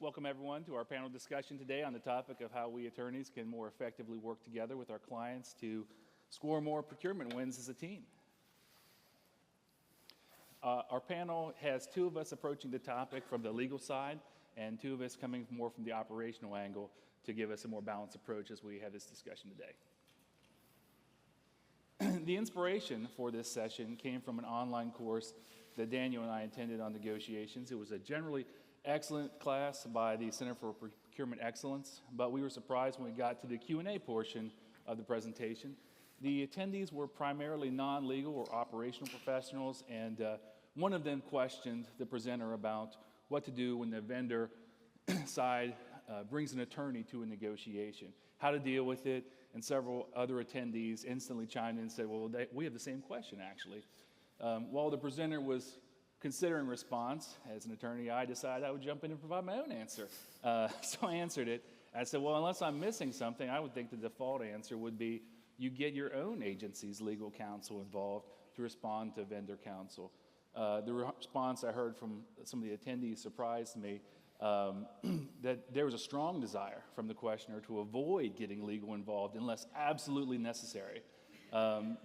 Welcome everyone to our panel discussion today on the topic of how we attorneys can more effectively work together with our clients to score more procurement wins as a team. Our panel has two of us approaching the topic from the legal side and two of us coming more from the operational angle to give us a more balanced approach as we have this discussion today. The inspiration for this session came from an online course that Daniel and I attended on negotiations. It was a generally excellent class by the Center for Procurement Excellence, but we were surprised when we got to the Q&A portion of the presentation. The attendees were primarily non-legal or operational professionals, and one of them questioned the presenter about what to do when the vendor side brings an attorney to a negotiation, how to deal with it, and several other attendees instantly chimed in and said, well, we have the same question, actually. While the presenter was considering response, as an attorney, I decided I would jump in and provide my own answer. So I answered it. I said, well, unless I'm missing something, I would think the default answer would be you get your own agency's legal counsel involved to respond to vendor counsel. The response I heard from some of the attendees surprised me, that there was a strong desire from the questioner to avoid getting legal involved unless absolutely necessary,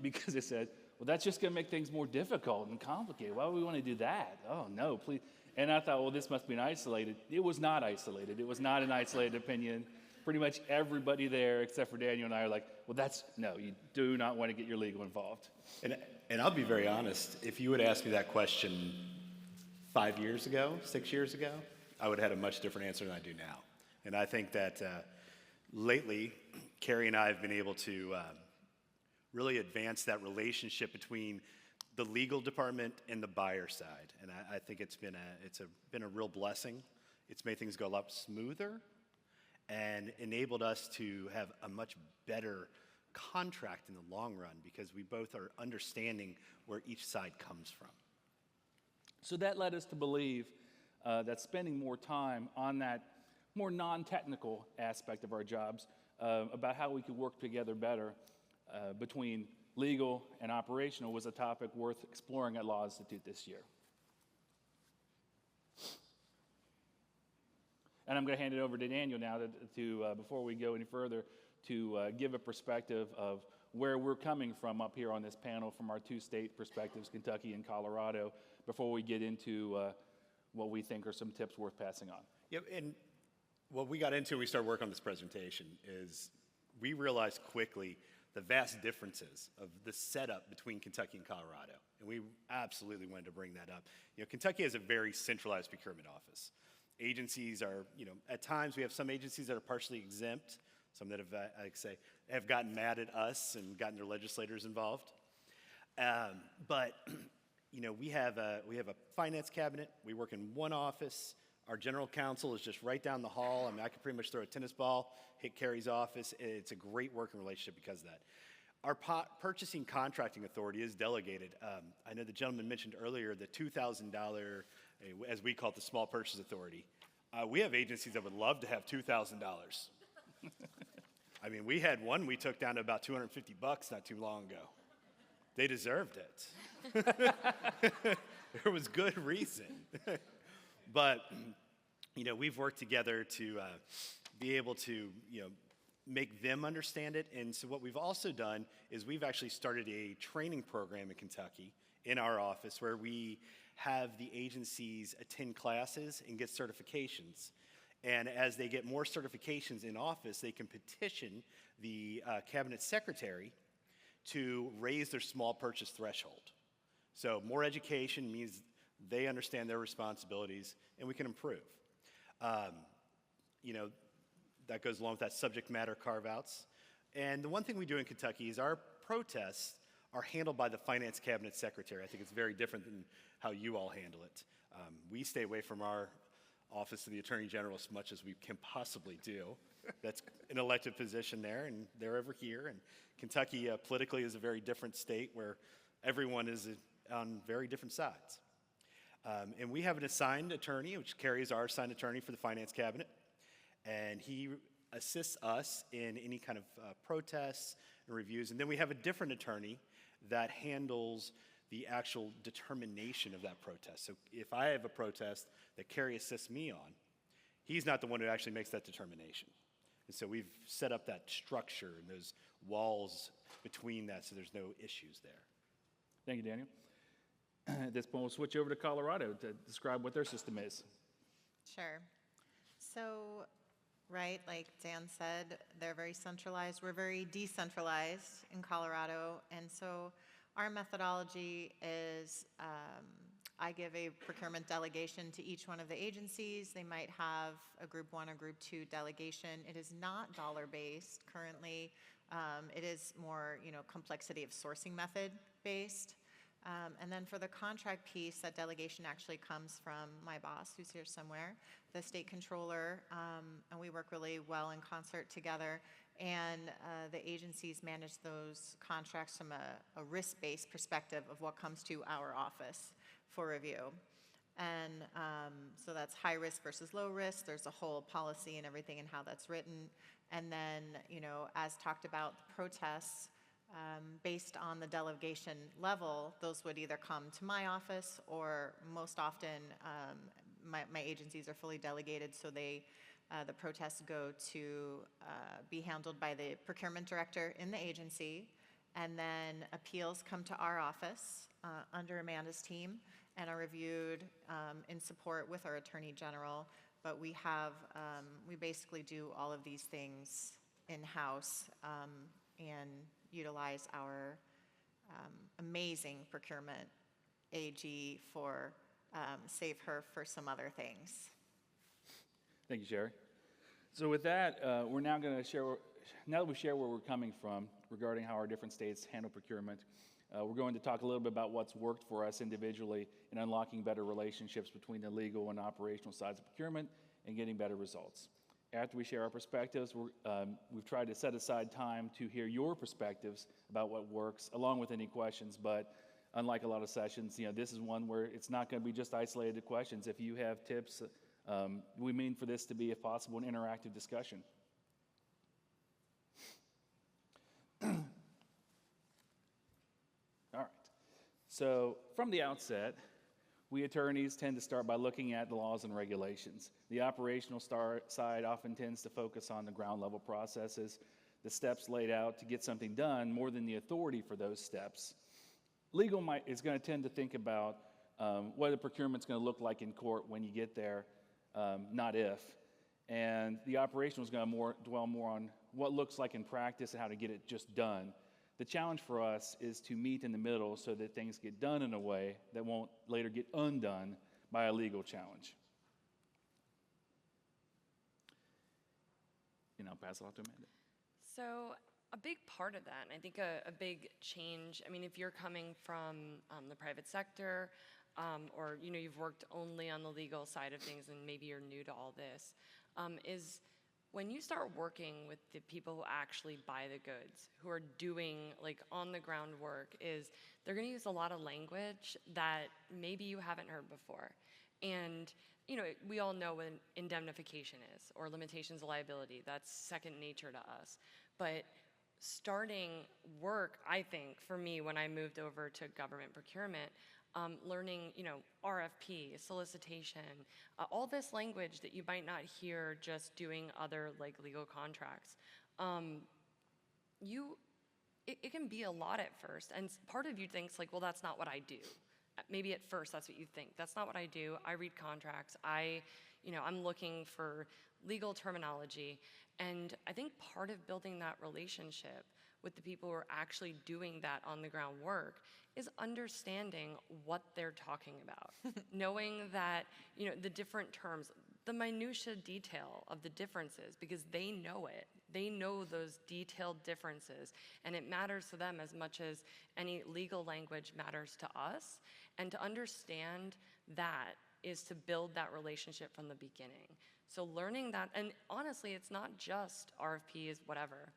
because they said, well, that's just going to make things more difficult and complicated. Why would we want to do that? Oh, no, please. And I thought, well, this must be an isolated. It was not isolated. It was not an isolated opinion. Pretty much everybody there, except for Daniel and I, are like, well, no, you do not want to get your legal involved. And I'll be very honest, if you would ask me that question 5 years ago, 6 years ago, I would have had a much different answer than I do now. And I think that lately, Carrie and I have been able to really advance that relationship between the legal department and the buyer side. And I think it's been a real blessing. It's made things go a lot smoother and enabled us to have a much better contract in the long run because we both are understanding where each side comes from. So that led us to believe that spending more time on that more non-technical aspect of our jobs about how we could work together better between legal and operational was a topic worth exploring at Law Institute this year. And I'm going to hand it over to Daniel now to before we go any further, to give a perspective of where we're coming from up here on this panel from our two state perspectives, Kentucky and Colorado, before we get into what we think are some tips worth passing on. Yep, and what we got into when we started working on this presentation is we realized quickly the vast differences of the setup between Kentucky and Colorado. And we absolutely wanted to bring that up. You know, Kentucky has a very centralized procurement office. Agencies are, at times we have some agencies that are partially exempt, some that have, have gotten mad at us and gotten their legislators involved. But we have a finance cabinet. We work in one office. Our general counsel is just right down the hall. I mean, I could pretty much throw a tennis ball, hit Carrie's office. It's a great working relationship because of that. Our purchasing contracting authority is delegated. I know the gentleman mentioned earlier the $2,000, as we call it, the small purchase authority. We have agencies that would love to have $2,000. I mean, we had one we took down to about $250 not too long ago. They deserved it. There was good reason. But, we've worked together to be able to, make them understand it. And so what we've also done is we've actually started a training program in Kentucky in our office where we have the agencies attend classes and get certifications. And as they get more certifications in office, they can petition the cabinet secretary to raise their small purchase threshold. So more education means they understand their responsibilities, and we can improve. That goes along with that subject matter carve-outs. And the one thing we do in Kentucky is our protests are handled by the finance cabinet secretary. I think it's very different than how you all handle it. We stay away from our office of the attorney general as much as we can possibly do. That's an elected position there, and they're over here. And Kentucky politically is a very different state where everyone is on very different sides. And we have an assigned attorney, which Carrie is our assigned attorney for the finance cabinet. And he assists us in any kind of protests and reviews. And then we have a different attorney that handles the actual determination of that protest. So if I have a protest that Carrie assists me on, He's not the one who actually makes that determination. And so we've set up that structure and those walls between that so there's no issues there. Thank you, Daniel. At this point, we'll switch over to Colorado to describe what their system is. Sure. So, right, like Dan said, they're very centralized. We're very decentralized in Colorado. And so our methodology is I give a procurement delegation to each one of the agencies. They might have a group 1 or group 2 delegation. It is not dollar-based currently. It is more, complexity of sourcing method based. And then for the contract piece, that delegation actually comes from my boss, who's here somewhere, the state controller, and we work really well in concert together. And the agencies manage those contracts from a risk-based perspective of what comes to our office for review. And so that's high risk versus low risk. There's a whole policy and everything and how that's written. And then, as talked about, the protests, based on the delegation level, those would either come to my office or most often my agencies are fully delegated, so the protests go to be handled by the procurement director in the agency, and then appeals come to our office under Amanda's team and are reviewed in support with our attorney general. But we basically do all of these things in-house and utilize our amazing procurement AG for save her for some other things. Thank you, Sherry. So with that, we're now going to share, now that we've shared where we're coming from regarding how our different states handle procurement, we're going to talk a little bit about what's worked for us individually in unlocking better relationships between the legal and operational sides of procurement and getting better results. After we share our perspectives, we've tried to set aside time to hear your perspectives about what works, along with any questions. But unlike a lot of sessions, this is one where it's not going to be just isolated questions. If you have tips, we mean for this to be, if possible, an interactive discussion. All right. So from the outset, we attorneys tend to start by looking at the laws and regulations. The operational side often tends to focus on the ground level processes, the steps laid out to get something done more than the authority for those steps. Legal is going to tend to think about what the procurement's going to look like in court when you get there, not if. And the operational is going to dwell more on what looks like in practice and how to get it just done. The challenge for us is to meet in the middle so that things get done in a way that won't later get undone by a legal challenge. And I'll pass it off to Amanda. So a big part of that, and I think a big change, if you're coming from the private sector, or you've worked only on the legal side of things and maybe you're new to all this, is when you start working with the people who actually buy the goods, who are doing on the ground work, is they're going to use a lot of language that maybe you haven't heard before. And we all know what indemnification is, or limitations of liability. That's second nature to us. But starting work, I think, for me, when I moved over to government procurement, learning, RFP, solicitation, all this language that you might not hear just doing other legal contracts. It can be a lot at first, and part of you thinks well, that's not what I do. Maybe at first that's what you think. That's not what I do. I read contracts. I'm looking for legal terminology, and I think part of building that relationship with the people who are actually doing that on the ground work is understanding what they're talking about. Knowing that, the different terms, the minutia detail of the differences, because they know it. They know those detailed differences, and it matters to them as much as any legal language matters to us. And to understand that is to build that relationship from the beginning. So learning that, and honestly, it's not just RFPs, whatever.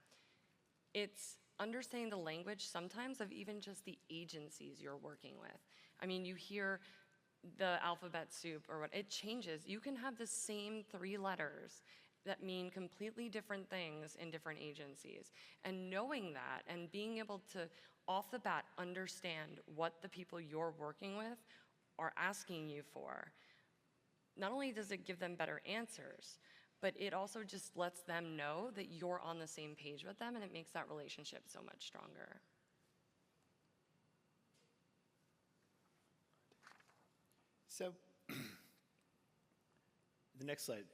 It's understanding the language sometimes of even just the agencies you're working with. You hear the alphabet soup or what, it changes. You can have the same 3 letters that mean completely different things in different agencies. And knowing that and being able to, off the bat, understand what the people you're working with are asking you for, not only does it give them better answers, but it also just lets them know that you're on the same page with them, and it makes that relationship so much stronger. So, the next slide.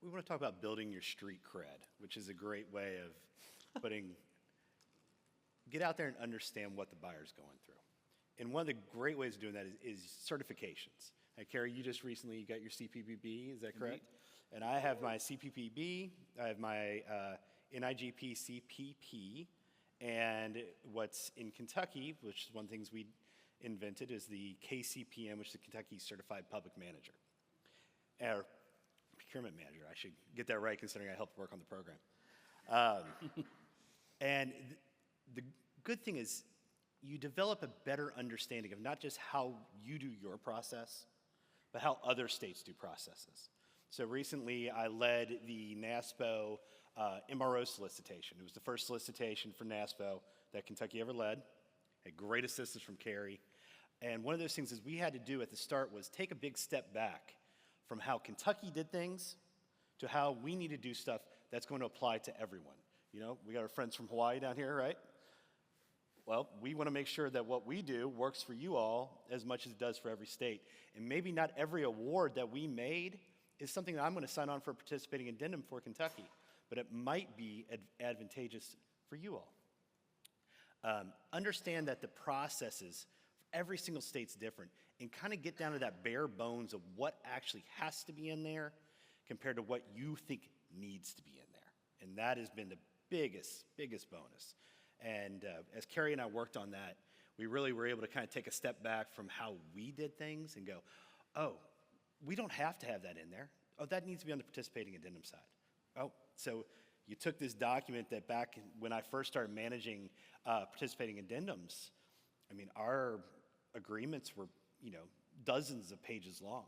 We want to talk about building your street cred, which is a great way of get out there and understand what the buyer's going through. And one of the great ways of doing that is certifications. Carrie, you just recently got your CPPB, is that correct? Indeed. And I have my CPPB, I have my NIGP CPP, and what's in Kentucky, which is one of the things we invented, is the KCPM, which is the Kentucky Certified Public Manager. Or Procurement Manager, I should get that right considering I helped work on the program. And the good thing is you develop a better understanding of not just how you do your process, but how other states do processes. So recently I led the NASPO MRO solicitation. It was the first solicitation for NASPO that Kentucky ever led. Had great assistance from Carrie. And one of those things is we had to do at the start was take a big step back from how Kentucky did things to how we need to do stuff that's going to apply to everyone. You know, we got our friends from Hawaii down here, right? Well, we want to make sure that what we do works for you all as much as it does for every state. And maybe not every award that we made is something that I'm going to sign on for participating addendum for Kentucky, but it might be advantageous for you all. Understand that the processes for every single state's different, and kind of get down to that bare bones of what actually has to be in there compared to what you think needs to be in there. And that has been the biggest bonus. And as Carrie and I worked on that, we really were able to kind of take a step back from how we did things and go, oh, we don't have to have that in there. Oh, that needs to be on the participating addendum side. Oh, so you took this document that back when I first started managing participating addendums, I mean, our agreements were, you know, dozens of pages long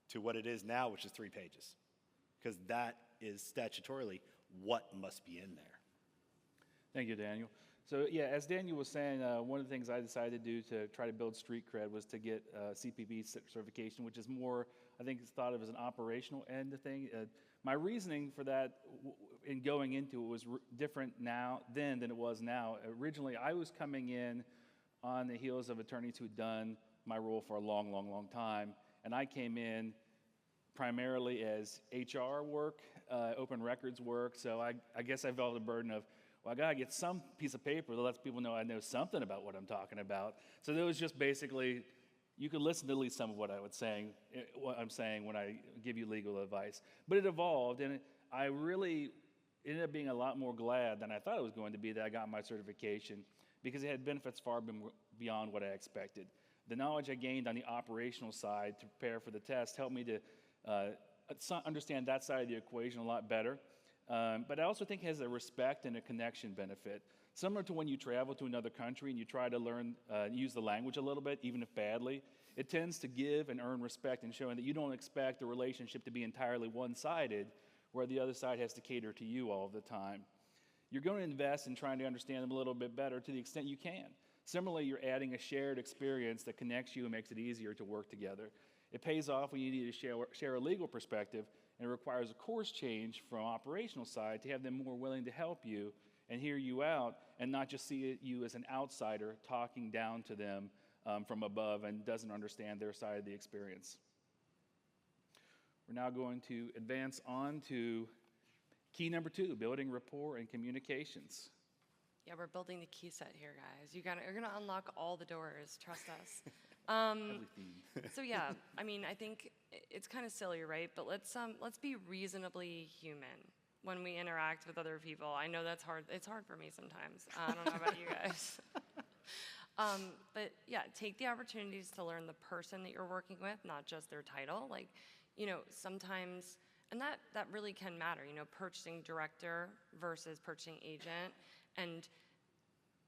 to what it is now, which is 3 pages, because that is statutorily what must be in there. Thank you, Daniel. So yeah, as Daniel was saying, one of the things I decided to do to try to build street cred was to get CPB certification, which is more, I think it's thought of as an operational end of thing. My reasoning for that in going into it was different then than it was now. Originally, I was coming in on the heels of attorneys who'd done my role for a long time, and I came in primarily as HR work, open records work, so I guess I felt the burden of, well, I gotta get some piece of paper that lets people know I know something about what I'm talking about. So that was just basically, you could listen to at least some of what I'm saying when I give you legal advice. But it evolved, and I really ended up being a lot more glad than I thought it was going to be that I got my certification, because it had benefits far beyond what I expected. The knowledge I gained on the operational side to prepare for the test helped me to understand that side of the equation a lot better. But I also think it has a respect and a connection benefit. Similar to when you travel to another country and you try to learn, use the language a little bit, even if badly, it tends to give and earn respect in showing that you don't expect the relationship to be entirely one-sided, where the other side has to cater to you all the time. You're going to invest in trying to understand them a little bit better to the extent you can. Similarly, you're adding a shared experience that connects you and makes it easier to work together. It pays off when you need to share a legal perspective, and it requires a course change from operational side to have them more willing to help you and hear you out, and not just see you as an outsider talking down to them from above and doesn't understand their side of the experience. We're now going to advance on to key number 2, building rapport and communications. Yeah, we're building the key set here, guys. You're gonna unlock all the doors, trust us. So yeah, I mean, I think it's kind of silly, right? But let's be reasonably human when we interact with other people. I know that's hard. It's hard for me sometimes. I don't know about you guys. But yeah, take the opportunities to learn the person that you're working with, not just their title. Like, you know, sometimes, and that really can matter, you know, purchasing director versus purchasing agent. And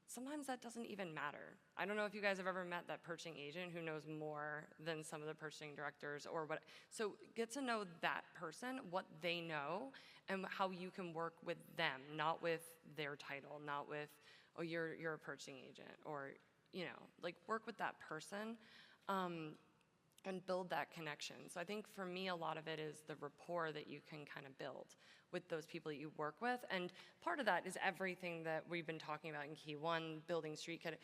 sometimes that doesn't even matter. I don't know if you guys have ever met that purchasing agent who knows more than some of the purchasing directors or what. So get to know that person, what they know, and how you can work with them, not with their title, not with, oh, you're a purchasing agent, or, you know, like, work with that person. and build that connection. So I think for me, a lot of it is the rapport that you can kind of build with those people that you work with. And part of that is everything that we've been talking about in Key 1, building street cred.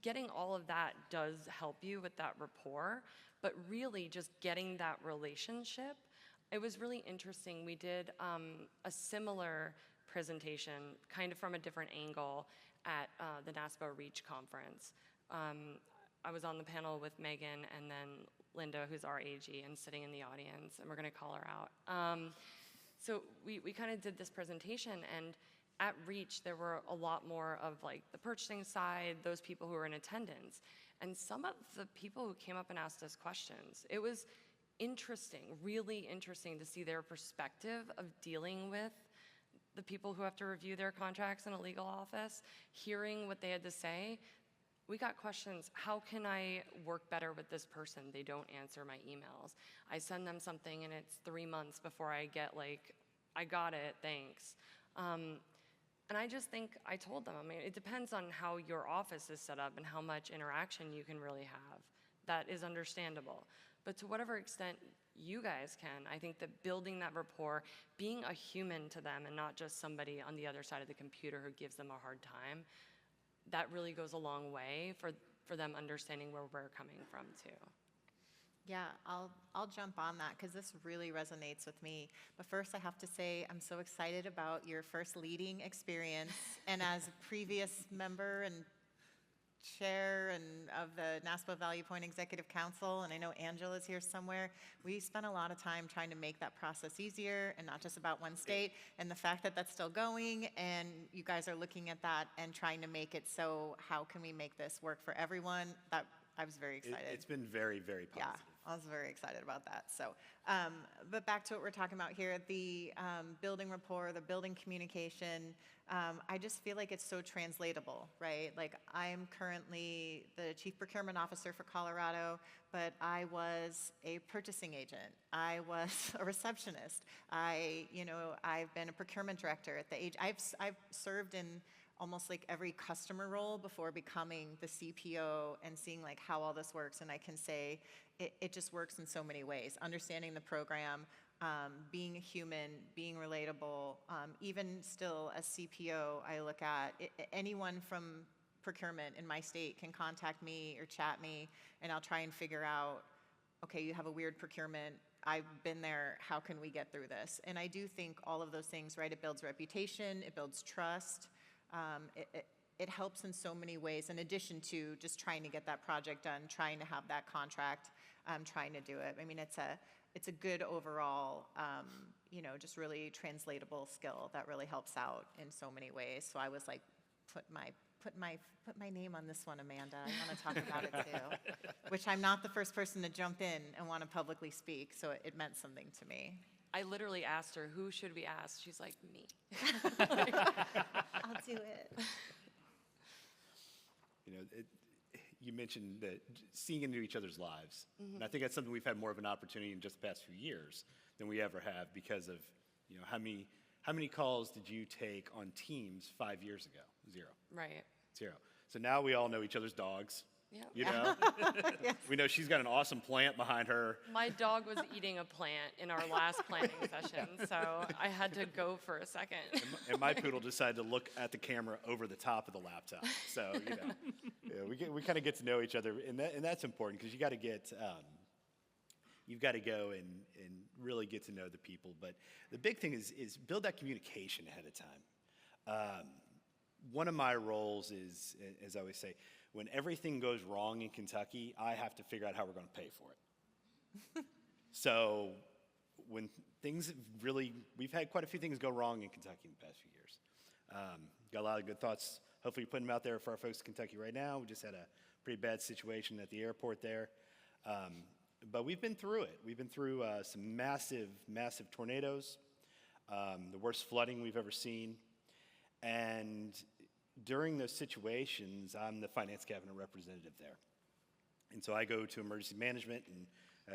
Getting all of that does help you with that rapport, but really just getting that relationship. It was really interesting. We did a similar presentation, kind of from a different angle, at the NASPO REACH conference. I was on the panel with Megan and then Linda, who's our AG, and sitting in the audience, and we're going to call her out. So we kind of did this presentation, and at REACH, there were a lot more of like the purchasing side, those people who were in attendance, and some of the people who came up and asked us questions. It was interesting, really interesting to see their perspective of dealing with the people who have to review their contracts in a legal office, hearing what they had to say. We got questions, how can I work better with this person? They don't answer my emails. I send them something and it's 3 months before I get like, I got it, thanks. And I just think, I told them, I mean, it depends on how your office is set up and how much interaction you can really have. That is understandable. But to whatever extent you guys can, I think that building that rapport, being a human to them and not just somebody on the other side of the computer who gives them a hard time, that really goes a long way for them understanding where we're coming from too. Yeah, I'll jump on that because this really resonates with me. But first, I have to say I'm so excited about your first leading experience, and as a previous member and chair and of the NASPO Value Point Executive Council, and I know Angela's here somewhere, we spent a lot of time trying to make that process easier and not just about one state. And the fact that that's still going and you guys are looking at that and trying to make it so how can we make this work for everyone, that I was very excited. It's been very, very positive. Yeah, I was very excited about that. So, but back to what we're talking about here, the building rapport, the building communication, I just feel like it's so translatable, right? Like I'm currently the Chief Procurement Officer for Colorado, but I was a purchasing agent. I was a receptionist. I've been a procurement director at the age, I've served in almost like every customer role before becoming the CPO and seeing like how all this works. And I can say it just works in so many ways. Understanding the program, being a human, being relatable, even still as CPO, I look at anyone from procurement in my state can contact me or chat me, and I'll try and figure out, okay, you have a weird procurement. I've been there, how can we get through this? And I do think all of those things, right? It builds reputation, it builds trust. It helps in so many ways, in addition to just trying to get that project done, trying to have that contract, trying to do it. I mean, it's a good overall, just really translatable skill that really helps out in so many ways. So I was like, put my name on this one, Amanda. I want to talk about it too, which I'm not the first person to jump in and want to publicly speak, so it meant something to me. I literally asked her, who should we ask? She's like, me. I'll do it. You mentioned that seeing into each other's lives. And I think that's something we've had more of an opportunity in just the past few years than we ever have because of, how many calls did you take on Teams 5 years ago? 0. Right. 0. So now we all know each other's dogs. Yeah. Yes. We know she's got an awesome plant behind her. My dog was eating a plant in our last planning session, so I had to go for a second. And my poodle decided to look at the camera over the top of the laptop. So, we kind of get to know each other, and that's important because you got to get, you've got to go and really get to know the people. But the big thing is build that communication ahead of time. One of my roles is, as I always say, when everything goes wrong in Kentucky, I have to figure out how we're going to pay for it. So when things we've had quite a few things go wrong in Kentucky in the past few years. Got a lot of good thoughts. Hopefully you're putting them out there for our folks in Kentucky right now. We just had a pretty bad situation at the airport there. But we've been through it. We've been through some massive, massive tornadoes, the worst flooding we've ever seen. And during those situations, I'm the finance cabinet representative there. And so I go to emergency management, and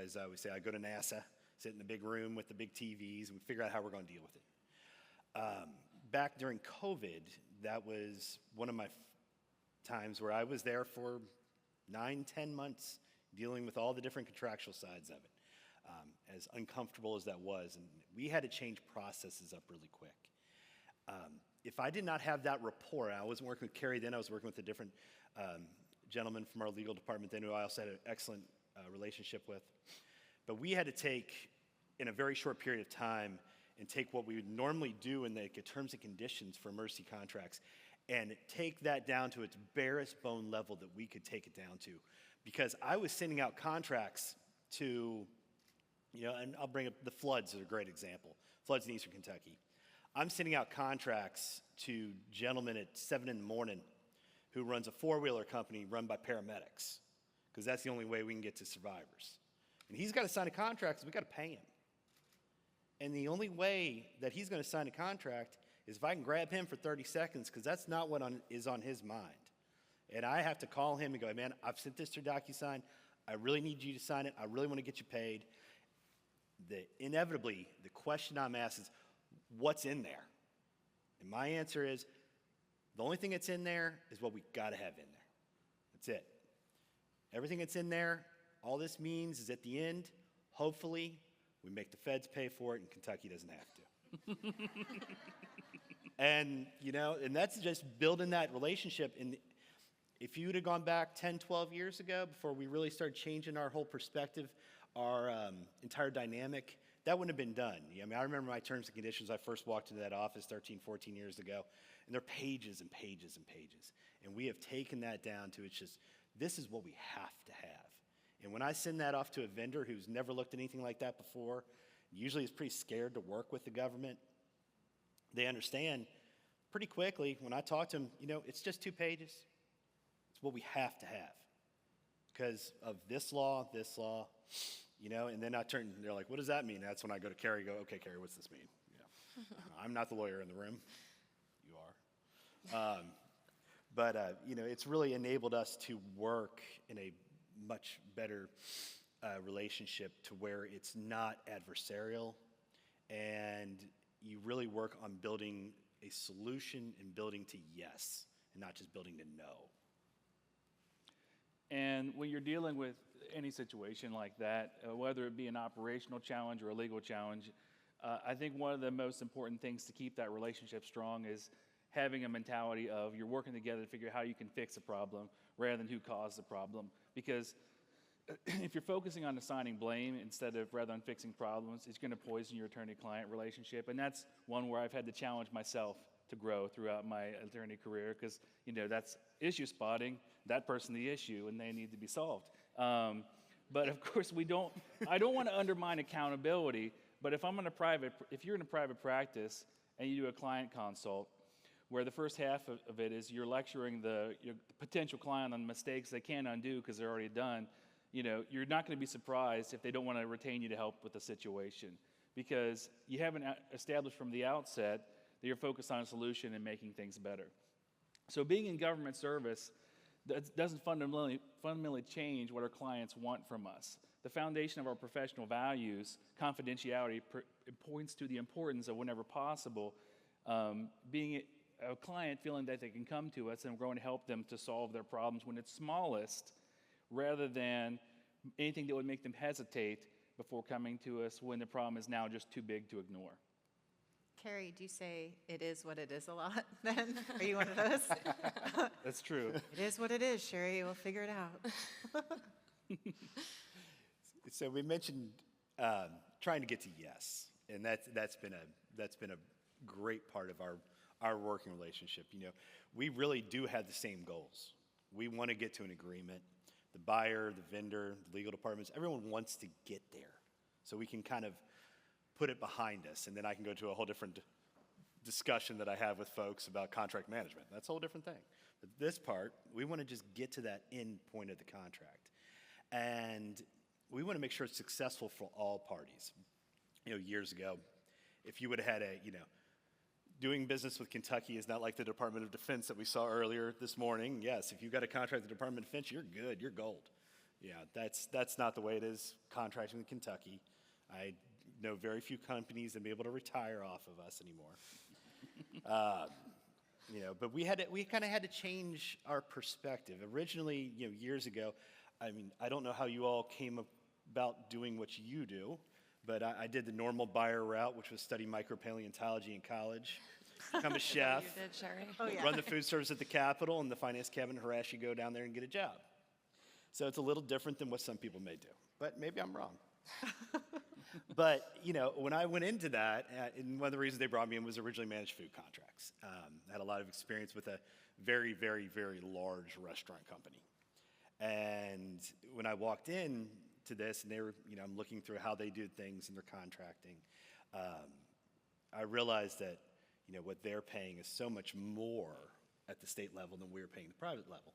as I always say, I go to NASA, sit in the big room with the big TVs, and we figure out how we're going to deal with it. Back during COVID, that was one of my times where I was there for 9, 10 months dealing with all the different contractual sides of it, as uncomfortable as that was. And we had to change processes up really quick. If I did not have that rapport, I wasn't working with Carrie then, I was working with a different gentleman from our legal department then who I also had an excellent relationship with. But we had to take, in a very short period of time, and take what we would normally do in the terms and conditions for emergency contracts and take that down to its barest bone level that we could take it down to. Because I was sending out contracts to, and I'll bring up the floods as a great example. Floods in eastern Kentucky. I'm sending out contracts to gentlemen at 7 in the morning who runs a four-wheeler company run by paramedics, because that's the only way we can get to survivors. And he's got to sign a contract, so we got to pay him. And the only way that he's going to sign a contract is if I can grab him for 30 seconds, because that's not what is on his mind. And I have to call him and go, man, I've sent this through DocuSign. I really need you to sign it. I really want to get you paid. Inevitably, the question I'm asked is, what's in there? And my answer is, the only thing that's in there is what we got to have in there. That's it. Everything that's in there, all this means is at the end, hopefully, we make the feds pay for it and Kentucky doesn't have to. And, and that's just building that relationship. And if you would have gone back 10, 12 years ago before we really started changing our whole perspective, our entire dynamic, that wouldn't have been done. I remember my terms and conditions. I first walked into that office 13, 14 years ago, and they're pages and pages and pages. And we have taken that down to this is what we have to have. And when I send that off to a vendor who's never looked at anything like that before, usually is pretty scared to work with the government, they understand pretty quickly when I talk to them, it's just 2 pages. It's what we have to have because of this law, and then they're like, what does that mean? That's when I go to Carrie and go, okay, Carrie, what's this mean? I'm not the lawyer in the room. You are. But it's really enabled us to work in a much better relationship to where it's not adversarial, and you really work on building a solution and building to yes, and not just building to no. And when you're dealing with any situation like that, whether it be an operational challenge or a legal challenge, I think one of the most important things to keep that relationship strong is having a mentality of you're working together to figure out how you can fix a problem rather than who caused the problem. Because if you're focusing on assigning blame rather than fixing problems, it's going to poison your attorney-client relationship. And that's one where I've had to challenge myself to grow throughout my attorney career because, that's issue spotting, that person the issue, and they need to be solved. But of course, I don't want to undermine accountability, but if you're in a private practice and you do a client consult, where the first half of it is you're lecturing your potential client on mistakes they can't undo because they're already done, you're not going to be surprised if they don't want to retain you to help with the situation because you haven't established from the outset that you're focused on a solution and making things better. So being in government service doesn't fundamentally change what our clients want from us. The foundation of our professional values, confidentiality, points to the importance of, whenever possible, being a client feeling that they can come to us and we're going to help them to solve their problems when it's smallest, rather than anything that would make them hesitate before coming to us when the problem is now just too big to ignore. Carrie, do you say it is what it is a lot then? Are you one of those? That's true. It is what it is, Sherry. We'll figure it out. So we mentioned trying to get to yes, and that's been a great part of our working relationship. We really do have the same goals. We want to get to an agreement. The buyer, the vendor, the legal departments, everyone wants to get there. So we can kind of put it behind us, and then I can go to a whole different discussion that I have with folks about contract management. That's a whole different thing. But this part, we want to just get to that end point of the contract. And we want to make sure it's successful for all parties. Years ago, if you would have had doing business with Kentucky is not like the Department of Defense that we saw earlier this morning. Yes, if you've got a contract with the Department of Defense, you're good, you're gold. Yeah, that's not the way it is contracting with Kentucky. I know very few companies that be able to retire off of us anymore. But we kind of had to change our perspective. Originally, years ago, I mean, I don't know how you all came about doing what you do, but I did the normal buyer route, which was study micropaleontology in college, become a chef, You did, Sherry? Oh, yeah. run the food service at the Capitol, and the finance cabinet harass you, go down there and get a job. So it's a little different than what some people may do, but maybe I'm wrong. But, you know, when I went into that, and one of the reasons they brought me in was originally managed food contracts. I had a lot of experience with a very, very, very large restaurant company. And when I walked in to this, and they were, you know, I'm looking through how they do things and their contracting, I realized that, you know, what they're paying is so much more at the state level than we were paying the private level.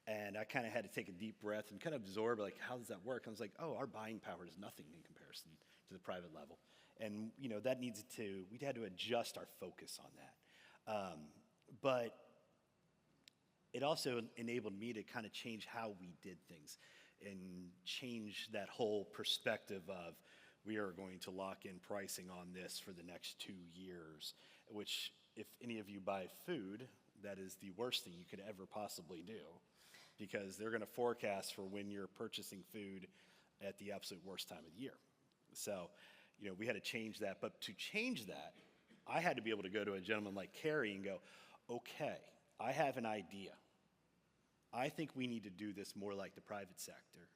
And I kind of had to take a deep breath and kind of absorb, like, how does that work? I was like, oh, our buying power is nothing in comparison to the private level. And, you know, we had to adjust our focus on that. But it also enabled me to kind of change how we did things and change that whole perspective of we are going to lock in pricing on this for the next 2 years, which if any of you buy food, that is the worst thing you could ever possibly do, because they're going to forecast for when you're purchasing food at the absolute worst time of the year. So, you know, we had to change that. But to change that, I had to be able to go to a gentleman like Kerry and go, okay, I have an idea. I think we need to do this more like the private sector.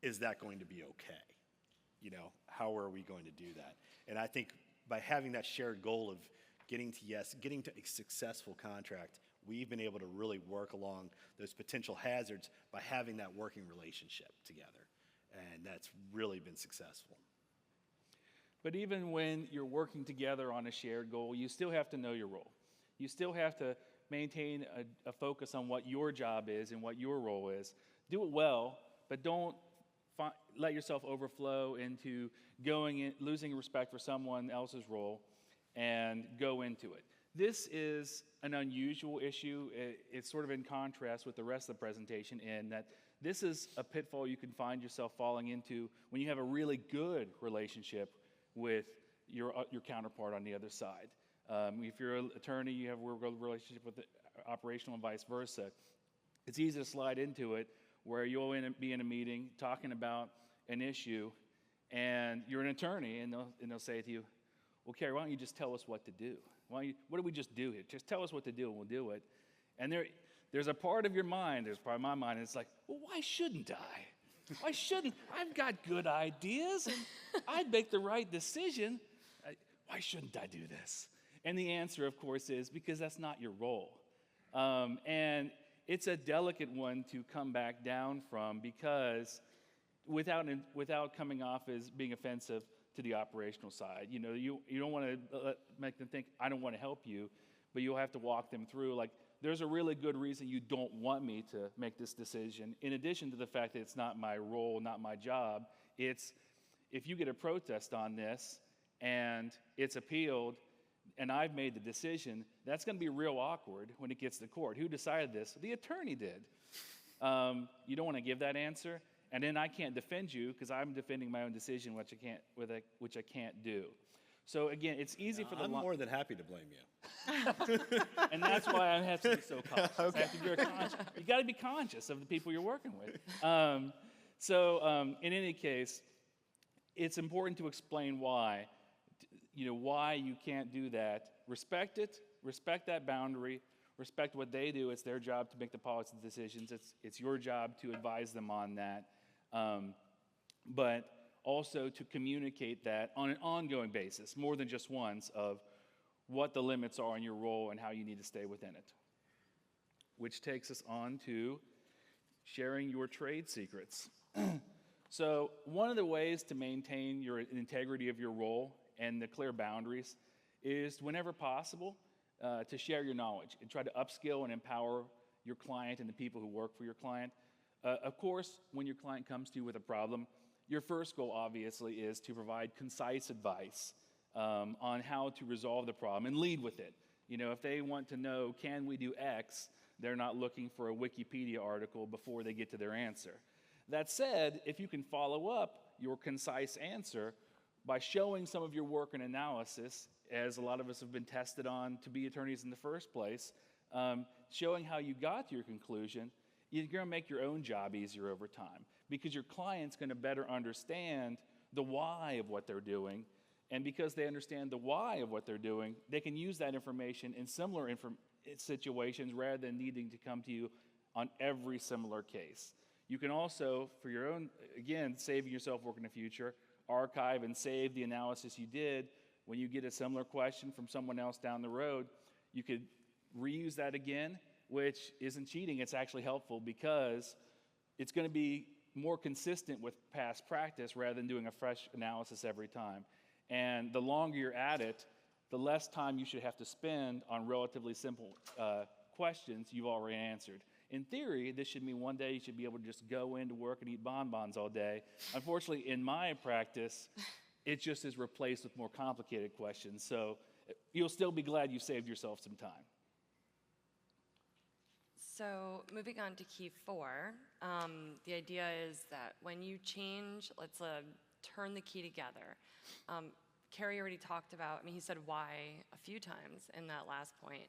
Is that going to be okay? You know, how are we going to do that? And I think by having that shared goal of getting to a successful contract, we've been able to really work along those potential hazards by having that working relationship together. And that's really been successful. But even when you're working together on a shared goal, you still have to know your role. You still have to maintain a focus on what your job is and what your role is. Do it well, but don't let yourself overflow into losing respect for someone else's role and go into it. This is an unusual issue. It's sort of in contrast with the rest of the presentation in that this is a pitfall you can find yourself falling into when you have a really good relationship with your counterpart on the other side. If you're an attorney, you have a good relationship with the operational and vice versa. It's easy to slide into it where you'll be in a meeting talking about an issue, and you're an attorney, and they'll say to you, well, Kerry, why don't you just tell us what to do? What do we just do here? Just tell us what to do, and we'll do it. And there's a part of your mind, there's part of my mind, and it's like, well, why shouldn't I? Why shouldn't? I've got good ideas, and I'd make the right decision. Why shouldn't I do this? And the answer, of course, is because that's not your role. And it's a delicate one to come back down from, because without coming off as being offensive to the operational side, you know, you don't want to make them think, I don't want to help you, but you'll have to walk them through, like, there's a really good reason you don't want me to make this decision, in addition to the fact that it's not my role, not my job. It's, if you get a protest on this and it's appealed, and I've made the decision, that's going to be real awkward when it gets to court. Who decided this? The attorney did. You don't want to give that answer, and then I can't defend you because I'm defending my own decision, which I can't do. So again, it's easy for the I'm more than happy to blame you. and that's why I have to be so cautious. Okay. I have to be very conscious. You got to be conscious of the people you're working with. In any case, it's important to explain why. Why you can't do that. Respect it, respect that boundary, respect what they do. It's their job to make the policy decisions. It's your job to advise them on that. But also to communicate that on an ongoing basis, more than just once, of what the limits are in your role and how you need to stay within it. Which takes us on to sharing your trade secrets. So one of the ways to maintain your integrity of your role and the clear boundaries is, whenever possible, to share your knowledge and try to upskill and empower your client and the people who work for your client. Of course, when your client comes to you with a problem, your first goal, obviously, is to provide concise advice on how to resolve the problem and lead with it. If they want to know, can we do X, they're not looking for a Wikipedia article before they get to their answer. That said, if you can follow up your concise answer by showing some of your work and analysis, as a lot of us have been tested on to be attorneys in the first place, showing how you got to your conclusion, you're going to make your own job easier over time because your client's going to better understand the why of what they're doing. And because they understand the why of what they're doing, they can use that information in similar situations rather than needing to come to you on every similar case. You can also, for your own, again, saving yourself work in the future, archive and save the analysis you did. When you get a similar question from someone else down the road, you could reuse that again, which isn't cheating. It's actually helpful because it's going to be more consistent with past practice rather than doing a fresh analysis every time. And the longer you're at it, the less time you should have to spend on relatively simple questions you've already answered. In theory, this should mean one day you should be able to just go into work and eat bonbons all day. Unfortunately, in my practice, it just is replaced with more complicated questions. So you'll still be glad you saved yourself some time. So moving on to key 4, the idea is that when you change, let's turn the key together. Kerry already talked about, he said why a few times in that last point.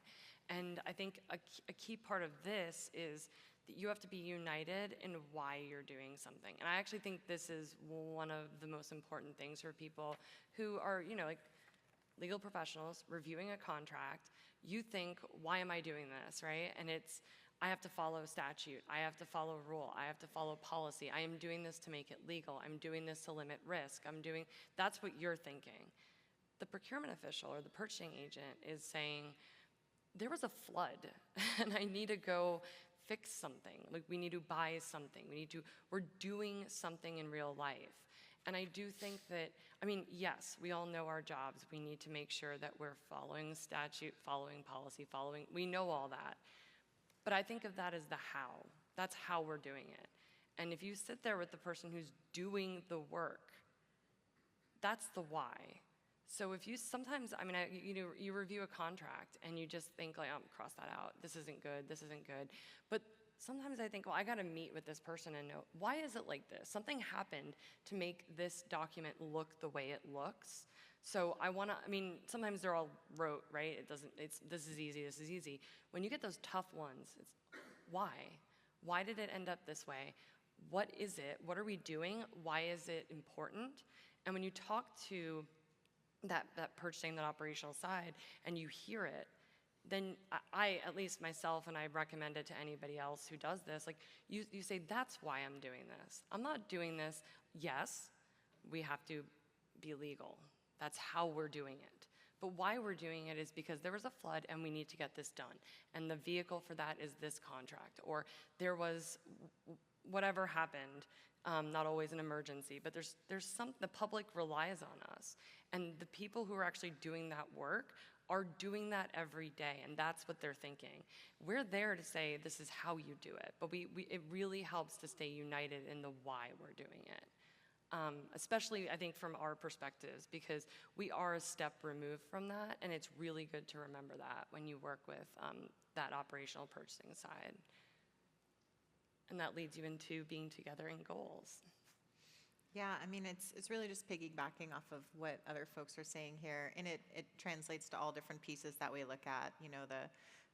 And I think a key part of this is that you have to be united in why you're doing something. And I actually think this is one of the most important things for people who are, like legal professionals reviewing a contract. You think, why am I doing this, right? And it's, I have to follow statute, I have to follow rule, I have to follow policy, I am doing this to make it legal, I'm doing this to limit risk, that's what you're thinking. The procurement official or the purchasing agent is saying, there was a flood and I need to go fix something, like we need to buy something, we're doing something in real life. And I do think that, yes, we all know our jobs, we need to make sure that we're following statute, following policy, we know all that. But I think of that as the how. That's how we're doing it. And if you sit there with the person who's doing the work, that's the why. So if you sometimes, you review a contract and you just think like, oh, cross that out. This isn't good. But sometimes I think, well, I got to meet with this person and know, why is it like this? Something happened to make this document look the way it looks. So sometimes they're all rote, right? This is easy. When you get those tough ones, it's why? Why did it end up this way? What is it? What are we doing? Why is it important? And when you talk to that purchasing, that operational side, and you hear it, then I, at least myself, and I recommend it to anybody else who does this, like you say, that's why I'm doing this. I'm not doing this, yes, we have to be legal. That's how we're doing it. But why we're doing it is because there was a flood and we need to get this done. And the vehicle for that is this contract. Or there was whatever happened, not always an emergency, but the public relies on us. And the people who are actually doing that work are doing that every day, and that's what they're thinking. We're there to say this is how you do it, but it really helps to stay united in the why we're doing it. Especially, I think, from our perspectives, because we are a step removed from that, and it's really good to remember that when you work with that operational purchasing side. And that leads you into being together in goals. Yeah, it's really just piggybacking off of what other folks are saying here, and it translates to all different pieces that we look at.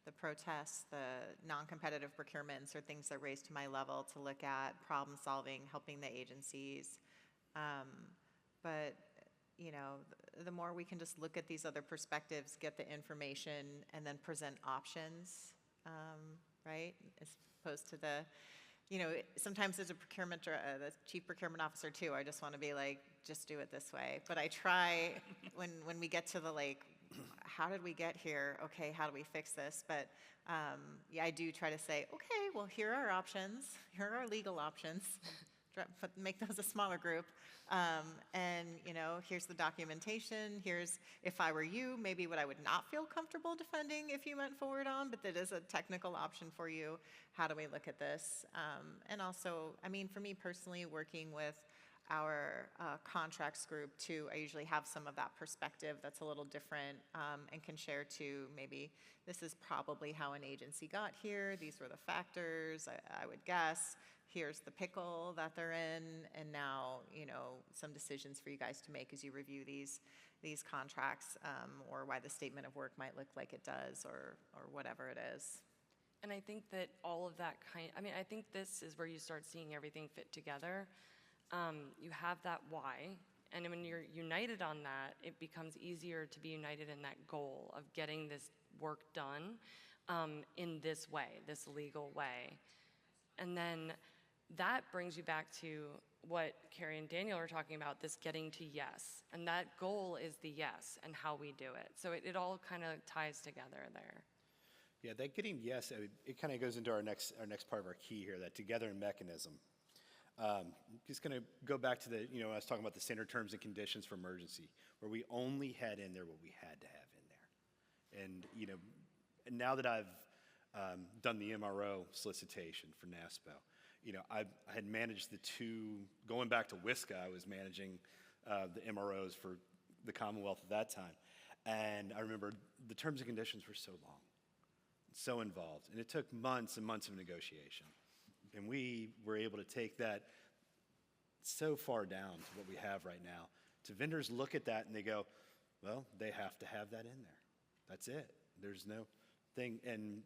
The protests, the non-competitive procurements are things that raise to my level to look at, problem solving, helping the agencies. But the more we can just look at these other perspectives, get the information, and then present options, right? As opposed to sometimes as a procurement or the chief procurement officer too, I just want to be like, just do it this way. But I try when we get to the how did we get here? Okay, how do we fix this? But I do try to say, okay, well, here are our options. Here are our legal options. Make those a smaller group. And here's the documentation. Here's, if I were you, maybe what I would not feel comfortable defending if you went forward on, but that is a technical option for you. How do we look at this? And also, for me personally, working with our contracts group too, I usually have some of that perspective that's a little different and can share too, maybe this is probably how an agency got here. These were the factors, I would guess. Here's the pickle that they're in, and now, some decisions for you guys to make as you review these contracts, or why the statement of work might look like it does, or whatever it is. And I think that all of that I think this is where you start seeing everything fit together. You have that why, and when you're united on that, it becomes easier to be united in that goal of getting this work done in this way, this legal way. And then that brings you back to what Carrie and Daniel are talking about, this getting to yes. And that goal is the yes and how we do it. So it all kind of ties together there. Yeah, that getting yes, it kind of goes into our next part of our key here, that together mechanism. Just going to go back to I was talking about the standard terms and conditions for emergency, where we only had in there what we had to have in there. And, and now that I've done the MRO solicitation for NASPO, I had managed the two, going back to WISCA, I was managing the MROs for the Commonwealth at that time. And I remember the terms and conditions were so long, so involved, and it took months and months of negotiation. And we were able to take that so far down to what we have right now. To vendors look at that and they go, well, they have to have that in there. That's it. There's no thing. And,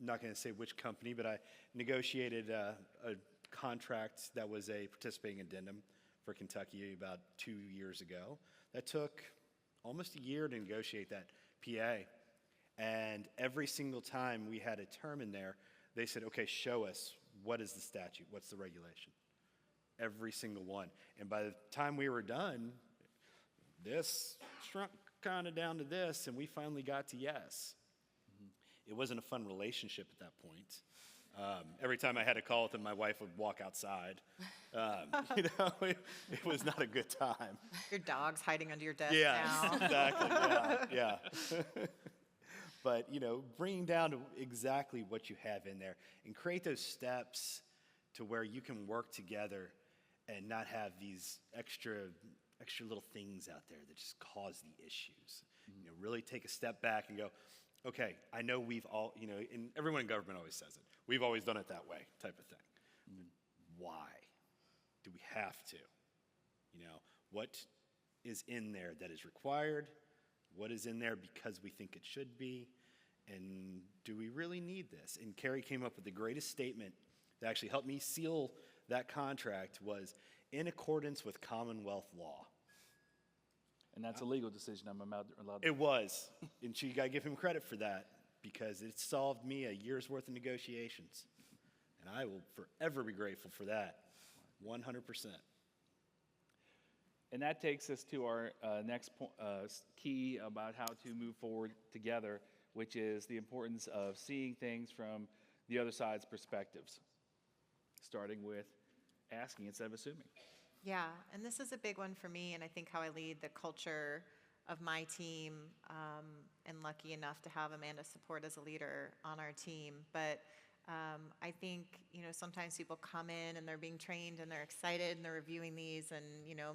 I'm not going to say which company, but I negotiated a contract that was a participating addendum for Kentucky about 2 years ago. That took almost a year to negotiate that PA. And every single time we had a term in there, they said, okay, show us. What is the statute? What's the regulation? Every single one. And by the time we were done, this shrunk kind of down to this, and we finally got to yes. It wasn't a fun relationship at that point. Every time I had a call with him, my wife would walk outside. It was not a good time. Your dog's hiding under your desk Yeah, now. exactly. Yeah. But, bringing down to exactly what you have in there and create those steps to where you can work together and not have these extra little things out there that just cause the issues. Really take a step back and go, okay, I know we've all, and everyone in government always says it. We've always done it that way, type of thing. Why do we have to? What is in there that is required? What is in there because we think it should be? And do we really need this? And Carrie came up with the greatest statement that actually helped me seal that contract was in accordance with Commonwealth law. And that's a legal decision I'm allowed to. It was. And you got to give him credit for that because it solved me a year's worth of negotiations. And I will forever be grateful for that, 100%. And that takes us to our next key about how to move forward together, which is the importance of seeing things from the other side's perspectives, starting with asking instead of assuming. Yeah, and this is a big one for me, and I think how I lead the culture of my team, and lucky enough to have Amanda's support as a leader on our team. But I think, sometimes people come in and they're being trained and they're excited and they're reviewing these and,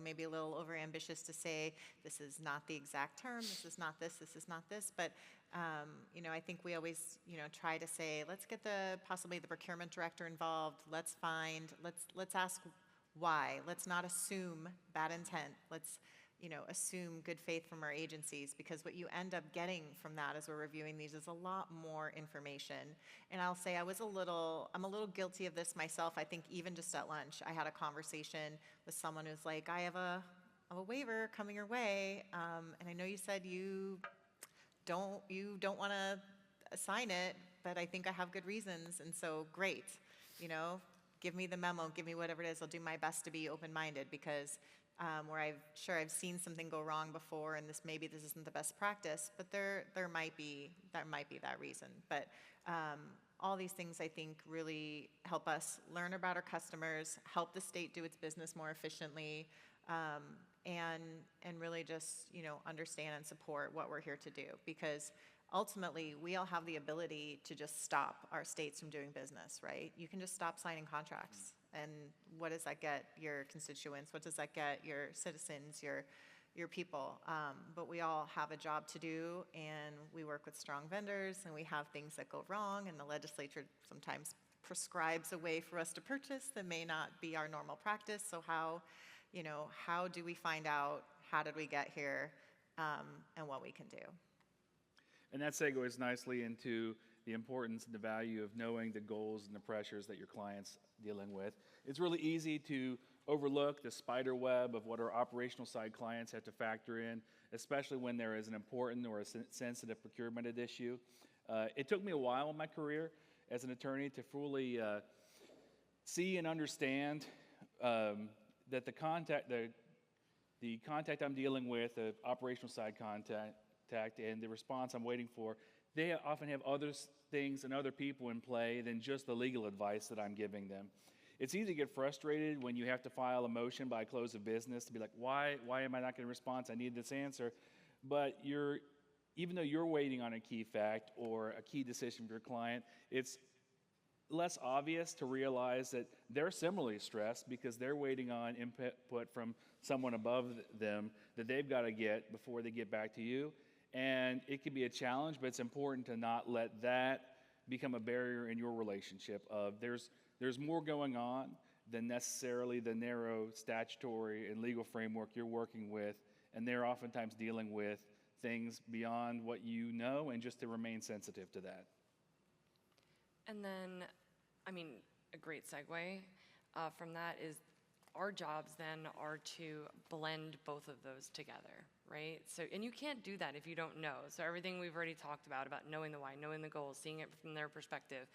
maybe a little overambitious to say, this is not the exact term, this is not this is not this. But, I think we always, try to say, let's get possibly the procurement director involved. Let's ask why. Let's not assume bad intent. Let's, assume good faith from our agencies, because what you end up getting from that as we're reviewing these is a lot more information. And I'll say I'm a little guilty of this myself. I think even just at lunch, I had a conversation with someone who's like, I have a waiver coming your way, and I know you said you don't want to sign it, but I think I have good reasons, and so great, give me the memo, give me whatever it is. I'll do my best to be open-minded, because where I've seen something go wrong before, and this isn't the best practice, but there might be that reason. But all these things, I think, really help us learn about our customers, help the state do its business more efficiently, and really just understand and support what we're here to do, because ultimately we all have the ability to just stop our states from doing business, right? You can just stop signing contracts. And what does that get your constituents? What does that get your citizens, your people? But we all have a job to do, and we work with strong vendors, and we have things that go wrong, and the legislature sometimes prescribes a way for us to purchase that may not be our normal practice. So how do we find out how did we get here, and what we can do? And that segues nicely into the importance and the value of knowing the goals and the pressures that your client's dealing with. It's really easy to overlook the spider web of what our operational side clients have to factor in, especially when there is an important or a sensitive procurement issue. It took me a while in my career as an attorney to fully see and understand that the contact I'm dealing with, the operational side contact, and the response I'm waiting for, they often have other things and other people in play than just the legal advice that I'm giving them. It's easy to get frustrated when you have to file a motion by close of business to be like, why am I not getting a response? I need this answer. But even though you're waiting on a key fact or a key decision for your client, it's less obvious to realize that they're similarly stressed because they're waiting on input from someone above them that they've got to get before they get back to you. And it can be a challenge, but it's important to not let that become a barrier in your relationship of there's more going on than necessarily the narrow statutory and legal framework you're working with, and they're oftentimes dealing with things beyond what you know, and just to remain sensitive to that. And then, I mean, a great segue from that is our jobs then are to blend both of those together, right? So, and you can't do that if you don't know. So everything we've already talked about knowing the why, knowing the goals, seeing it from their perspective.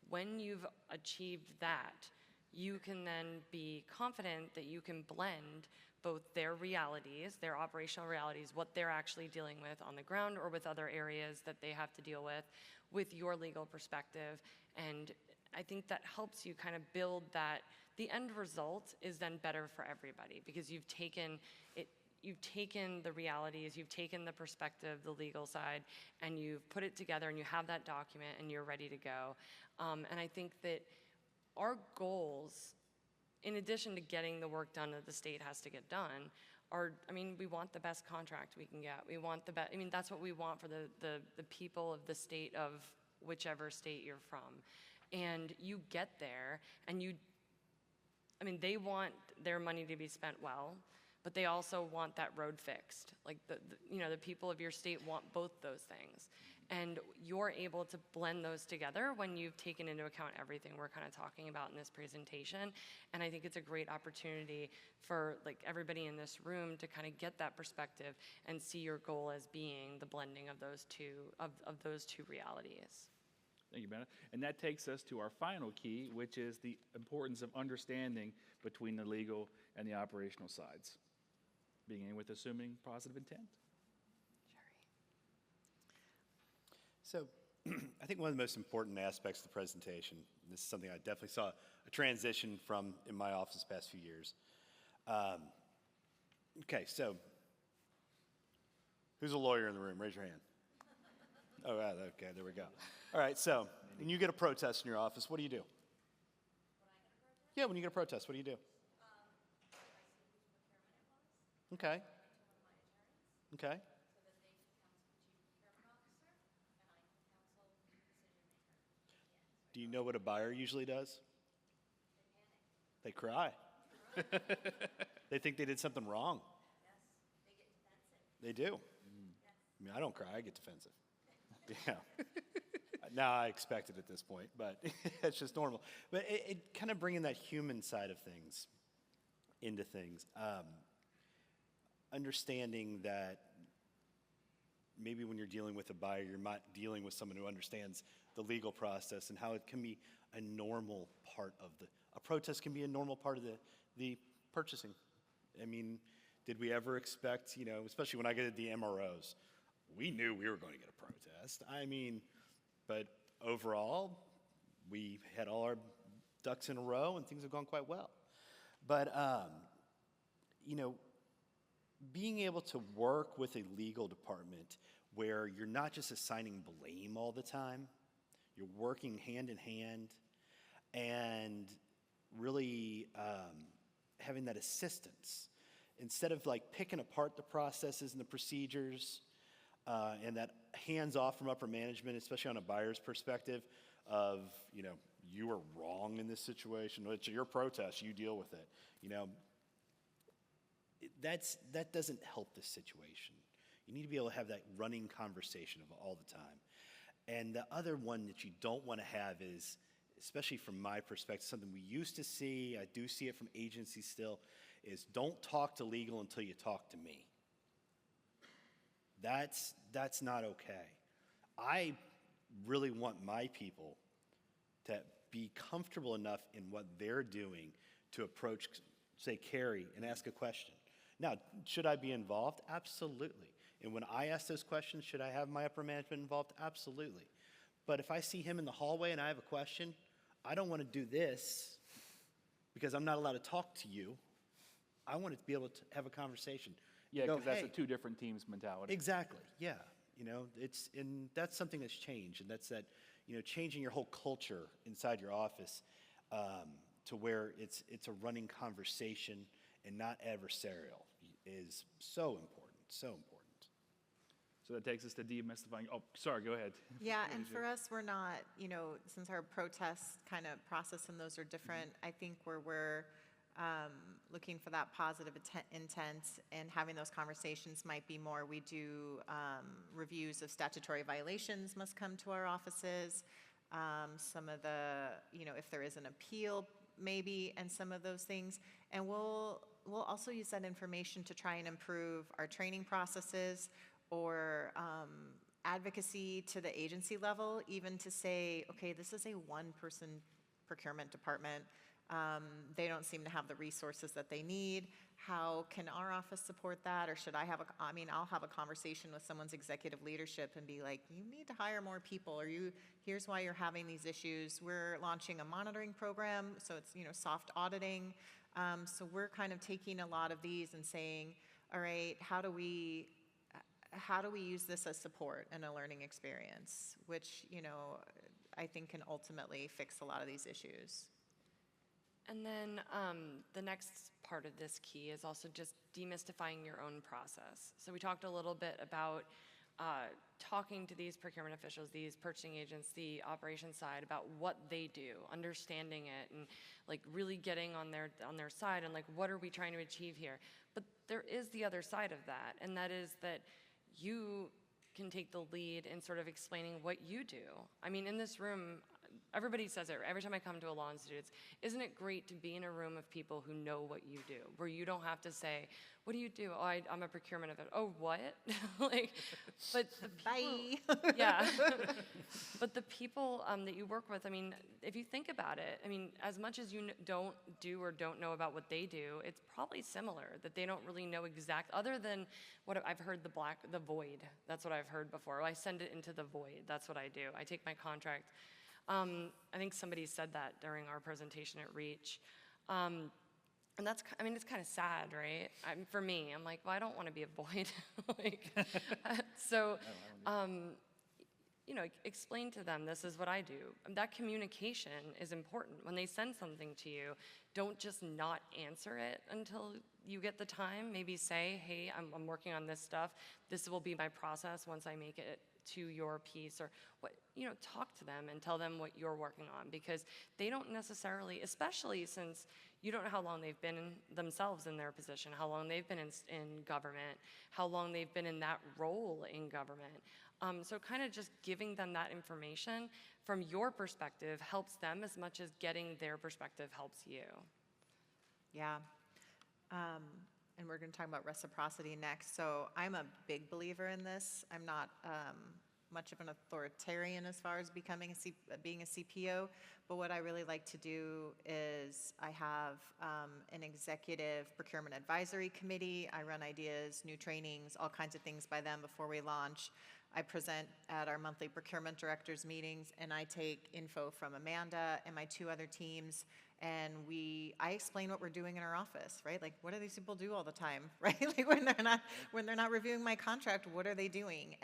When you've achieved that, you can then be confident that you can blend both their realities, their operational realities, what they're actually dealing with on the ground or with other areas that they have to deal with your legal perspective. And I think that helps you kind of build that. The end result is then better for everybody because you've taken the realities, you've taken the perspective, the legal side, and you've put it together and you have that document and you're ready to go. And I think that our goals, in addition to getting the work done that the state has to get done, we want the best contract we can get. We want the best, that's what we want for the people of the state of whichever state you're from. And you get there and they want their money to be spent well, but they also want that road fixed. Like the people of your state want both those things. And you're able to blend those together when you've taken into account everything we're kind of talking about in this presentation. And I think it's a great opportunity for everybody in this room to kind of get that perspective and see your goal as being the blending of those two realities. Thank you, Benna. And that takes us to our final key, which is the importance of understanding between the legal and the operational sides, beginning with assuming positive intent. So I think one of the most important aspects of the presentation, and this is something I definitely saw a transition from in my office the past few years. Okay, so who's a lawyer in the room? Raise your hand. Oh, okay, there we go. All right, so when you get a protest in your office, what do you do? Yeah, when you get a protest, what do you do? Okay. Okay. Do you know what a buyer usually does? They cry. They think they did something wrong. They do. I don't cry, I get defensive. Yeah. Now I expect it at this point, but it's just normal. But it kind of bringing that human side of things into things. Understanding that maybe when you're dealing with a buyer, you're not dealing with someone who understands the legal process and how it can be a normal part of a protest can be a normal part of the purchasing. Did we ever expect, especially when I get at the MROs, we knew we were going to get a protest. But overall, we had all our ducks in a row and things have gone quite well. But, being able to work with a legal department where you're not just assigning blame all the time, you're working hand in hand and really having that assistance. Instead of picking apart the processes and the procedures and that hands-off from upper management, especially on a buyer's perspective of, you were wrong in this situation, it's your protest, you deal with it. That doesn't help the situation. You need to be able to have that running conversation all the time. And the other one that you don't want to have is, especially from my perspective, something we used to see, I do see it from agencies still, is don't talk to legal until you talk to me. That's not okay. I really want my people to be comfortable enough in what they're doing to approach, say, Carrie and ask a question. Now, should I be involved? Absolutely. And when I ask those questions, should I have my upper management involved? Absolutely. But if I see him in the hallway and I have a question, I don't want to do this because I'm not allowed to talk to you. I want to be able to have a conversation. Yeah, Go, because that's a "Hey." two different teams mentality. Exactly, yeah. You know, and that's something that's changed, and that's that, changing your whole culture inside your office to where it's a running conversation and not adversarial is so important, so important. So that takes us to demystifying. Oh, sorry, go ahead. Yeah, and for us, we're not, since our protest kind of process and those are different, I think where we're looking for that positive intent and having those conversations might be more, we do reviews of statutory violations must come to our offices, some of the, if there is an appeal maybe, and some of those things. And we'll also use that information to try and improve our training processes or advocacy to the agency level, even to say, okay, this is a one-person procurement department. They don't seem to have the resources that they need. How can our office support that? Or should I have I'll have a conversation with someone's executive leadership and be like, you need to hire more people, or here's why you're having these issues. We're launching a monitoring program, so it's, soft auditing. So we're kind of taking a lot of these and saying, all right, how do we use this as support and a learning experience, which, I think can ultimately fix a lot of these issues. And then the next part of this key is also just demystifying your own process. So we talked a little bit about talking to these procurement officials, these purchasing agents, the operations side about what they do, understanding it, and like really getting on their side and like what are we trying to achieve here. But there is the other side of that, and that is that you can take the lead in sort of explaining what you do. I mean, in this room, everybody says it every time I come to a law institute. Isn't it great to be in a room of people who know what you do, where you don't have to say, "What do you do?" "Oh, I'm a procurement official." "Oh, what?" Like, but the people, Bye. yeah. But the people that you work with, I mean, if you think about it, I mean, as much as you don't do or don't know about what they do, it's probably similar that they don't really know other than what I've heard, the void. That's what I've heard before. I send it into the void. That's what I do. I take my contract. I think somebody said that during our presentation at REACH. And that's, I mean, it's kind of sad, right? For me, I'm like, well, I don't want to be a void. So, explain to them, this is what I do. That communication is important. When they send something to you, don't just not answer it until you get the time. Maybe say, hey, I'm working on this stuff. This will be my process once I make it to your piece, or what, talk to them and tell them what you're working on, because they don't necessarily, especially since you don't know how long they've been themselves in their position, how long they've been in government, how long they've been in that role in government. So kind of just giving them that information from your perspective helps them as much as getting their perspective helps you. Yeah. And we're going to talk about reciprocity next. So I'm a big believer in this. I'm not much of an authoritarian as far as being a CPO, but what I really like to do is I have an executive procurement advisory committee. I run ideas, new trainings, all kinds of things by them before we launch. I present at our monthly procurement directors meetings, and I take info from Amanda and my two other teams, and I explain what we're doing in our office, right? Like, what do these people do all the time, right? Like when they're not reviewing my contract, what are they doing?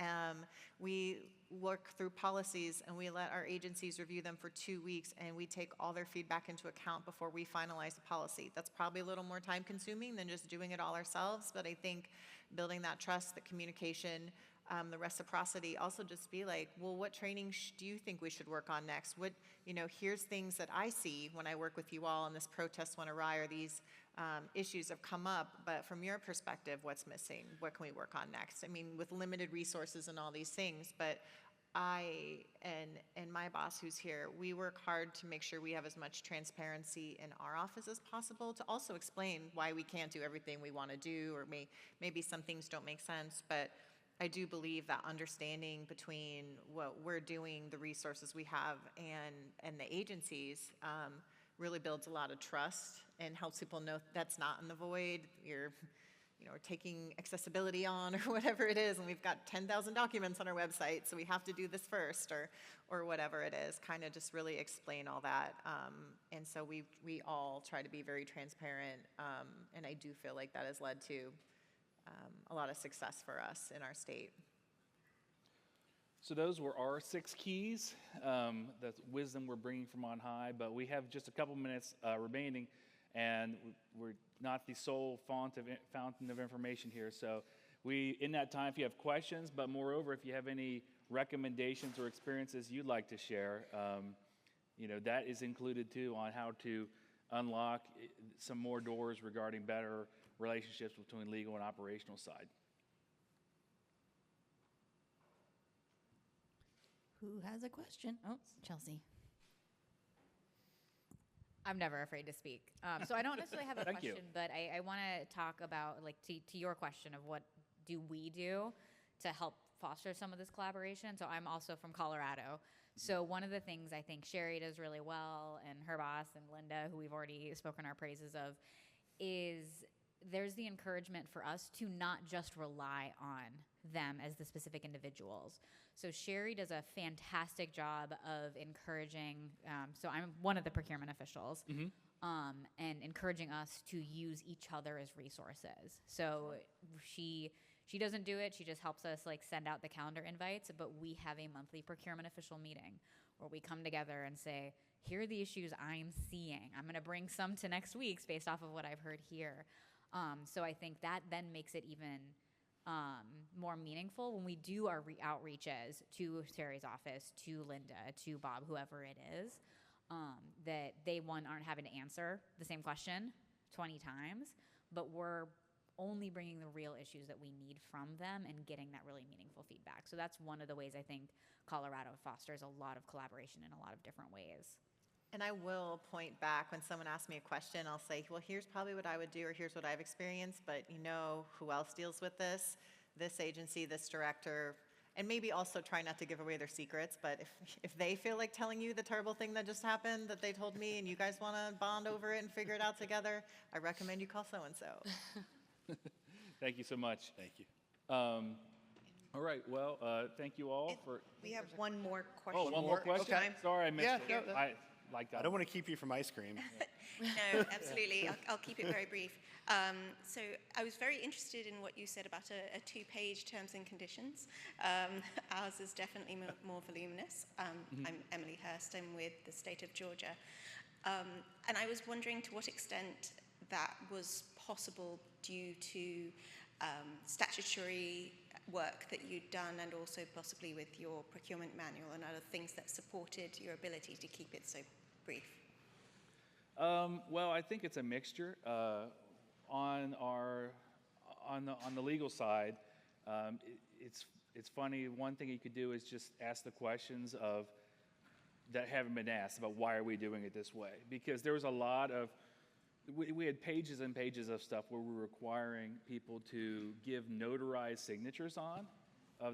We work through policies, and we let our agencies review them for 2 weeks, and we take all their feedback into account before we finalize the policy. That's probably a little more time consuming than just doing it all ourselves, but I think building that trust, the communication, the reciprocity, also just be like, well, what training do you think we should work on next? Here's things that I see when I work with you all, and this protest went awry, or these issues have come up, but from your perspective, what's missing? What can we work on next? I mean, with limited resources and all these things, but I and my boss who's here, we work hard to make sure we have as much transparency in our office as possible to also explain why we can't do everything we want to do, or maybe some things don't make sense. But I do believe that understanding between what we're doing, the resources we have, and the agencies really builds a lot of trust and helps people know that's not in the void. You're taking accessibility on or whatever it is, and we've got 10,000 documents on our website, so we have to do this first, or whatever it is. Kind of just really explain all that. And so we all try to be very transparent, and I do feel like that has led to a lot of success for us in our state. So those were our 6 keys, that's wisdom we're bringing from on high, but we have just a couple minutes remaining, and we're not the sole fountain of information here. So in that time, if you have questions, but moreover, if you have any recommendations or experiences you'd like to share, that is included too on how to unlock some more doors regarding better relationships between legal and operational side. Who has a question? Oh, Chelsea. I'm never afraid to speak. So I don't necessarily have a Thank you. question, but I want to talk about, like, to your question of what do we do to help foster some of this collaboration. So I'm also from Colorado. So one of the things I think Sherry does really well, and her boss and Linda, who we've already spoken our praises of, is there's the encouragement for us to not just rely on them as the specific individuals. So Sherry does a fantastic job of encouraging, so I'm one of the procurement officials, and encouraging us to use each other as resources. So she doesn't do it, she just helps us like send out the calendar invites, but we have a monthly procurement official meeting where we come together and say, here are the issues I'm seeing. I'm gonna bring some to next week's based off of what I've heard here. So I think that then makes it even more meaningful when we do our outreaches to Terry's office, to Linda, to Bob, whoever it is, that they, aren't having to answer the same question 20 times, but we're only bringing the real issues that we need from them and getting that really meaningful feedback. So that's one of the ways I think Colorado fosters a lot of collaboration in a lot of different ways. And I will point back when someone asks me a question, I'll say, well, here's probably what I would do, or here's what I've experienced, but who else deals with this? This agency, this director, and maybe also try not to give away their secrets, but if they feel like telling you the terrible thing that just happened that they told me and you guys want to bond over it and figure it out together, I recommend you call so-and-so. Thank you so much. Thank you. All right, well, thank you all for... We have one more question. Oh, one more question? Okay. Sorry, I missed Yeah, it. no, I I don't want to keep you from ice cream. No, absolutely. I'll keep it very brief. So I was very interested in what you said about a 2-page terms and conditions. Ours is definitely more voluminous. I'm Emily Hurst. I'm with the state of Georgia. And I was wondering to what extent that was possible due to statutory work that you'd done, and also possibly with your procurement manual and other things that supported your ability to keep it so brief. Well, I think it's a mixture. On the legal side, it's funny. One thing you could do is just ask the questions that haven't been asked about why are we doing it this way, because there was a lot of we had pages and pages of stuff where we were requiring people to give notarized signatures on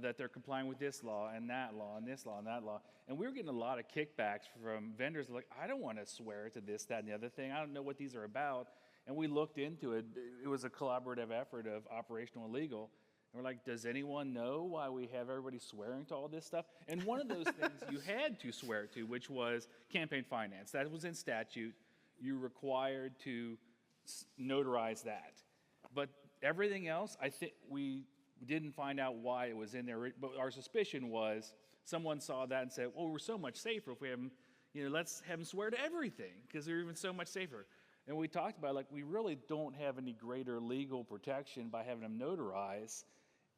that they're complying with this law and that law and this law and that law. And we were getting a lot of kickbacks from vendors like, I don't want to swear to this, that, and the other thing. I don't know what these are about. And we looked into it. It was a collaborative effort of operational and legal. And we're like, does anyone know why we have everybody swearing to all this stuff? And one of those things you had to swear to, which was campaign finance. That was in statute. You're required to notarize that. But everything else, I think we didn't find out why it was in there. But our suspicion was someone saw that and said, well, we're so much safer if we have them, let's have them swear to everything because they're even so much safer. And we talked about, like, we really don't have any greater legal protection by having them notarize,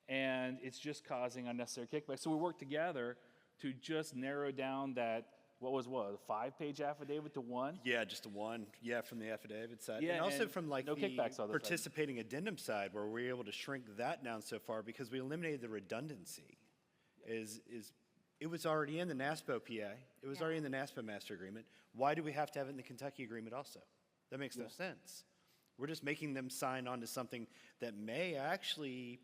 and it's just causing unnecessary kickbacks. So we worked together to just narrow down that, a 5-page affidavit to one? Yeah, just a one. Yeah, from the affidavit side. Yeah, and also and from like no the kickbacks on the side. participating addendum side, where we're able to shrink that down so far because we eliminated the redundancy. It It was already in the NASPO PA. It was already in the NASPO master agreement. Why do we have to have it in the Kentucky agreement also? That makes no sense. We're just making them sign on to something that may actually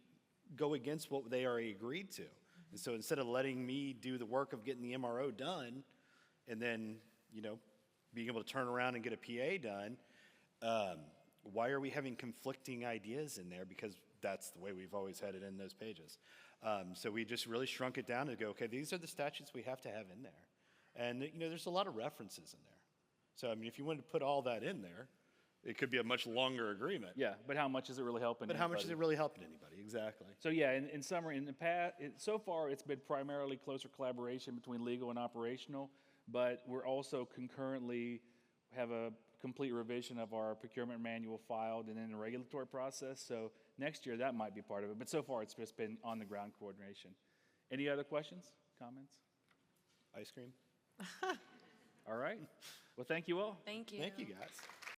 go against what they already agreed to. And so instead of letting me do the work of getting the MRO done and then, you know, being able to turn around and get a PA done, why are we having conflicting ideas in there? Because that's the way we've always had it in those pages. So we just really shrunk it down to go, okay, these are the statutes we have to have in there. And, you know, there's a lot of references in there. So, I mean, if you wanted to put all that in there, it could be a much longer agreement. Yeah, but how much is it really helping? But how much is anybody? it really helping anybody? Exactly. So yeah, in summary, in the past, so far it's been primarily closer collaboration between legal and operational, but we're also concurrently have a complete revision of our procurement manual filed and in the regulatory process. So next year that might be part of it, but so far it's just been on the ground coordination. Any other questions, comments? Ice cream? All right. Well, thank you all. Thank you. Thank you, guys.